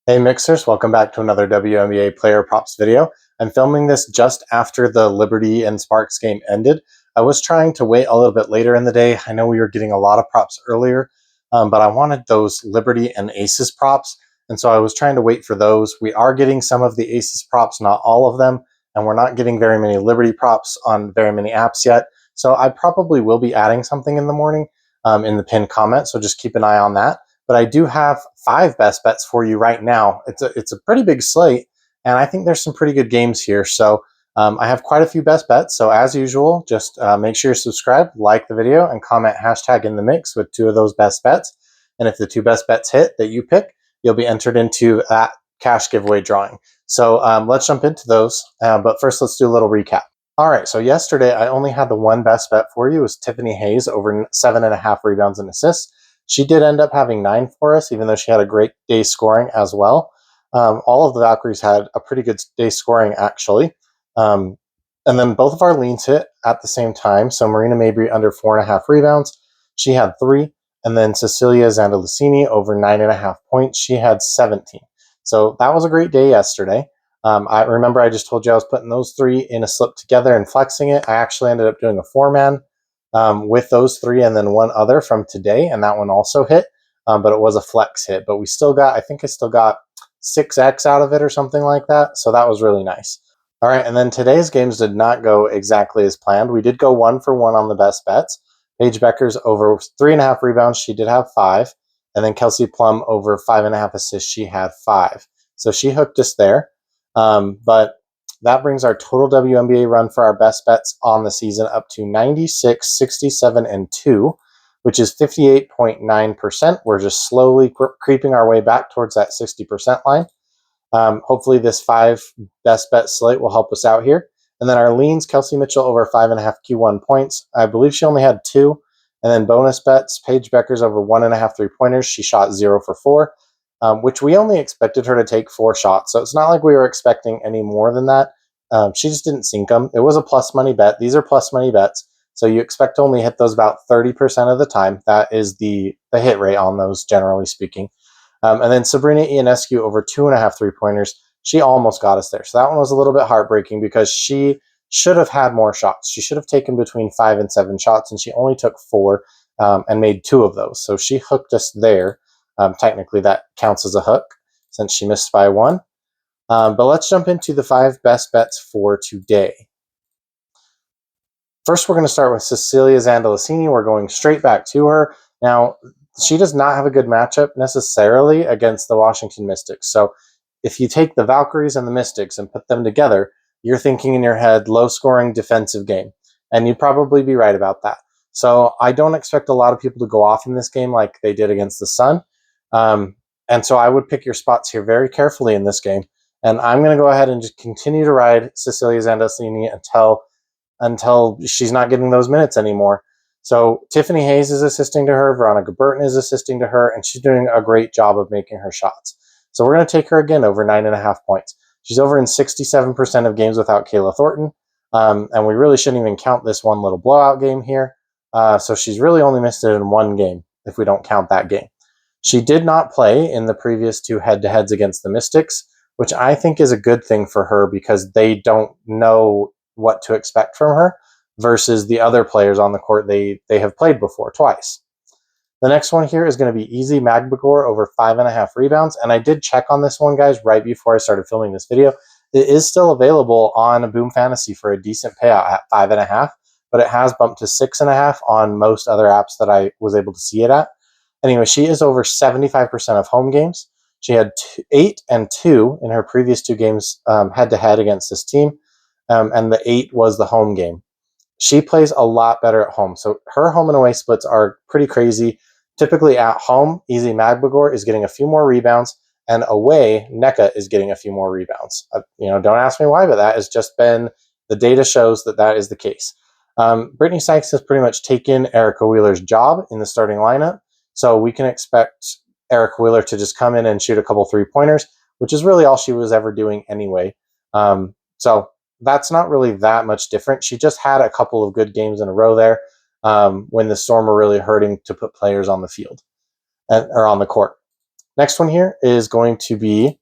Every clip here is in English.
Hey Mixers, welcome back to another WNBA player props video. I'm filming this just after the Liberty and Sparks game ended. I was trying to wait a little bit later in the day. I know we were getting a lot of props earlier, but I wanted those Liberty and Aces props, and so I was trying to wait for those. We are getting some of the Aces props, not all of them, and we're not getting very many Liberty props on very many apps yet. So I probably will be adding something in the morning in the pinned comment, so just keep an eye on that. But I do have 5 best bets for you right now. It's a pretty big slate, and I think there's some pretty good games here. So I have quite a few best bets. So as usual, just make sure you're subscribed, like the video, and comment hashtag in the mix with 2 of those best bets. And if the 2 best bets hit that you pick, you'll be entered into that cash giveaway drawing. So let's jump into those. But first, let's do a little recap. All right, so yesterday I only had the 1 best bet for you. It was Tiffany Hayes over 7.5 rebounds and assists. She did end up having 9 for us, even though she had a great day scoring as well. All of the Valkyries had a pretty good day scoring, actually. And then both of our leans hit at the same time. So Marina Mabrey under 4.5 rebounds. She had 3. And then Cecilia Zandalicini over 9.5 points. She had 17. So that was a great day yesterday. I remember I just told you I was putting those 3 in a slip together and flexing it. I actually ended up doing a 4-man. With those 3 and then 1 other from today, and that one also hit, but it was a flex hit. But we still got, I think I still got 6x out of it or something like that, so that was really nice. All right, and then today's games did not go exactly as planned. We did go 1 for 1 on the best bets. Paige Bueckers over 3.5 rebounds, she did have 5, and then Kelsey Plum over 5.5 assists, she had 5. So she hooked us there, but that brings our total WNBA run for our best bets on the season up to 96, 67, and 2, which is 58.9%. We're just slowly creeping our way back towards that 60% line. Hopefully this 5 best bet slate will help us out here. And then our leans, Kelsey Mitchell over 5.5 Q1 points. I believe she only had 2. And then bonus bets, Paige Bueckers over 1.5 3-pointers. She shot 0 for 4. Which we only expected her to take 4 shots. So it's not like we were expecting any more than that. She just didn't sink them. It was a plus money bet. These are plus money bets. So you expect to only hit those about 30% of the time. That is the hit rate on those, generally speaking. And then Sabrina Ionescu over 2.5 3-pointers. She almost got us there. So that one was a little bit heartbreaking because she should have had more shots. She should have taken between 5 and 7 shots, and she only took 4 and made 2 of those. So she hooked us there. Technically, that counts as a hook since she missed by 1. But let's jump into the 5 best bets for today. First, we're going to start with Cecilia Zandalicini. We're going straight back to her. Now, she does not have a good matchup necessarily against the Washington Mystics. So if you take the Valkyries and the Mystics and put them together, you're thinking in your head, low-scoring defensive game. And you'd probably be right about that. So I don't expect a lot of people to go off in this game like they did against the Sun. And so I would pick your spots here very carefully in this game. And I'm going to go ahead and just continue to ride Cecilia Zandalicini until she's not getting those minutes anymore. So Tiffany Hayes is assisting to her, Veronica Burton is assisting to her, and she's doing a great job of making her shots. So we're going to take her again over 9.5 points. She's over in 67% of games without Kayla Thornton, and we really shouldn't even count this one little blowout game here. So she's really only missed it in 1 game if we don't count that game. She did not play in the previous 2 head-to-heads against the Mystics, which I think is a good thing for her because they don't know what to expect from her versus the other players on the court they have played before twice. The next one here is going to be Easy Magbagor over 5.5 rebounds. And I did check on this one, guys, right before I started filming this video. It is still available on Boom Fantasy for a decent payout at 5.5, but it has bumped to 6.5 on most other apps that I was able to see it at. Anyway, she is over 75% of home games. She had 8 and 2 in her previous 2 games head-to-head against this team, and the 8 was the home game. She plays a lot better at home. So her home and away splits are pretty crazy. Typically at home, Easy Magbagor is getting a few more rebounds, and away, NECA is getting a few more rebounds. Don't ask me why, but that has just been, the data shows that is the case. Brittany Sykes has pretty much taken Erica Wheeler's job in the starting lineup. So we can expect Erica Wheeler to just come in and shoot a couple 3-pointers, which is really all she was ever doing anyway. So that's not really that much different. She just had a couple of good games in a row there when the Storm were really hurting to put players on the field or on the court. Next one here is going to be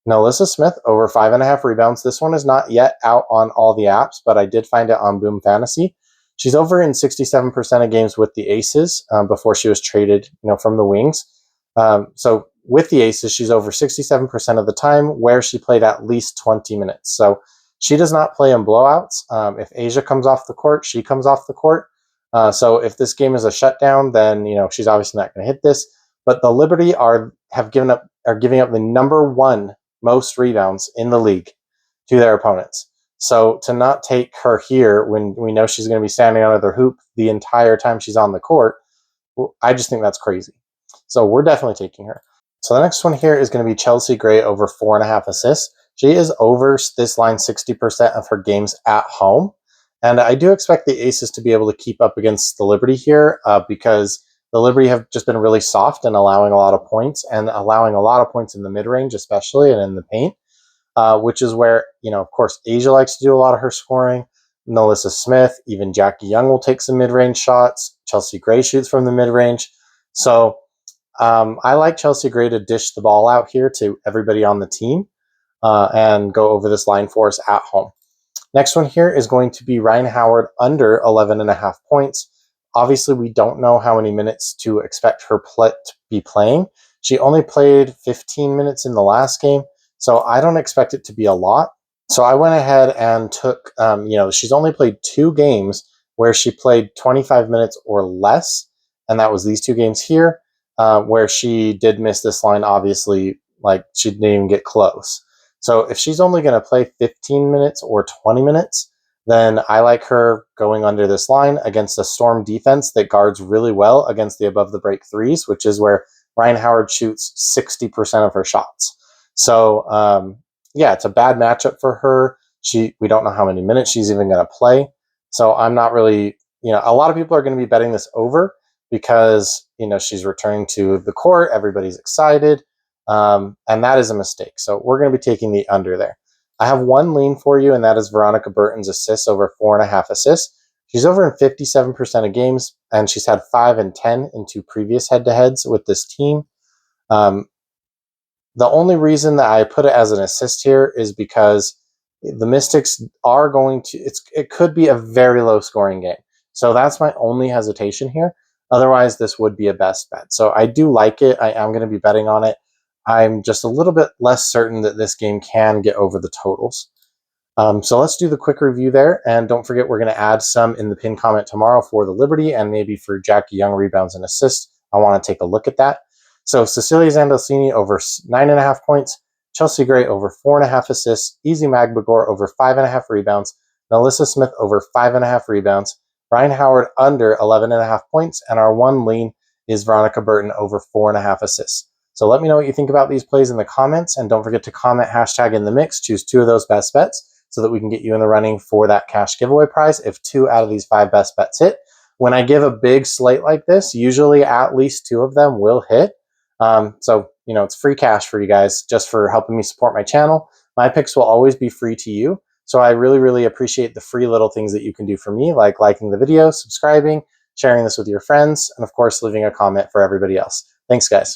Allisha Smith over 5.5 rebounds. This one is not yet out on all the apps, but I did find it on Boom Fantasy. She's over in 67% of games with the Aces before she was traded, from the Wings. So with the Aces, she's over 67% of the time where she played at least 20 minutes. So she does not play in blowouts. If Asia comes off the court, she comes off the court. So if this game is a shutdown, then she's obviously not going to hit this. But the Liberty are giving up the number one most rebounds in the league to their opponents. So to not take her here when we know she's going to be standing under the hoop the entire time she's on the court, I just think that's crazy. So we're definitely taking her. So the next one here is going to be Chelsea Gray over 4.5 assists. She is over this line 60% of her games at home. And I do expect the Aces to be able to keep up against the Liberty here because the Liberty have just been really soft and allowing a lot of points and allowing a lot of points in the mid-range especially and in the paint, which is where, of course, Asia likes to do a lot of her scoring. Allisha Smith, even Jackie Young will take some mid-range shots. Chelsea Gray shoots from the mid-range. So I like Chelsea Gray to dish the ball out here to everybody on the team and go over this line for us at home. Next one here is going to be Rhyne Howard under 11.5 points. Obviously, we don't know how many minutes to expect her to be playing. She only played 15 minutes in the last game, so I don't expect it to be a lot. So I went ahead and took, she's only played 2 games where she played 25 minutes or less, and that was these 2 games here, where she did miss this line, obviously, like she didn't even get close. So if she's only going to play 15 minutes or 20 minutes, then I like her going under this line against a Storm defense that guards really well against the above the break threes, which is where Rhyne Howard shoots 60% of her shots. So, it's a bad matchup for her. We don't know how many minutes she's even going to play. So I'm not really, a lot of people are going to be betting this over because, she's returning to the court. Everybody's excited. And that is a mistake. So we're going to be taking the under there. I have one lean for you, and that is Veronica Burton's assists over 4.5 assists. She's over in 57% of games, and she's had 5 and 10 in 2 previous head-to-heads with this team. The only reason that I put it as an assist here is because the Mystics are going to, it could be a very low scoring game. So that's my only hesitation here. Otherwise, this would be a best bet. So I do like it. I am going to be betting on it. I'm just a little bit less certain that this game can get over the totals. So let's do the quick review there. And don't forget, we're going to add some in the pinned comment tomorrow for the Liberty and maybe for Jackie Young rebounds and assists. I want to take a look at that. So Cecilia Zandolfini over 9.5 points. Chelsea Gray over 4.5 assists. Easy Magbagor over 5.5 rebounds. Allisha Smith over 5.5 rebounds. Rhyne Howard under 11.5 points. And our one lean is Veronica Burton over 4.5 assists. So let me know what you think about these plays in the comments, and don't forget to comment hashtag in the mix, choose 2 of those best bets so that we can get you in the running for that cash giveaway prize if 2 out of these 5 best bets hit. When I give a big slate like this, usually at least 2 of them will hit. So, it's free cash for you guys just for helping me support my channel. My picks will always be free to you. So I really, really appreciate the free little things that you can do for me, like liking the video, subscribing, sharing this with your friends, and of course, leaving a comment for everybody else. Thanks, guys.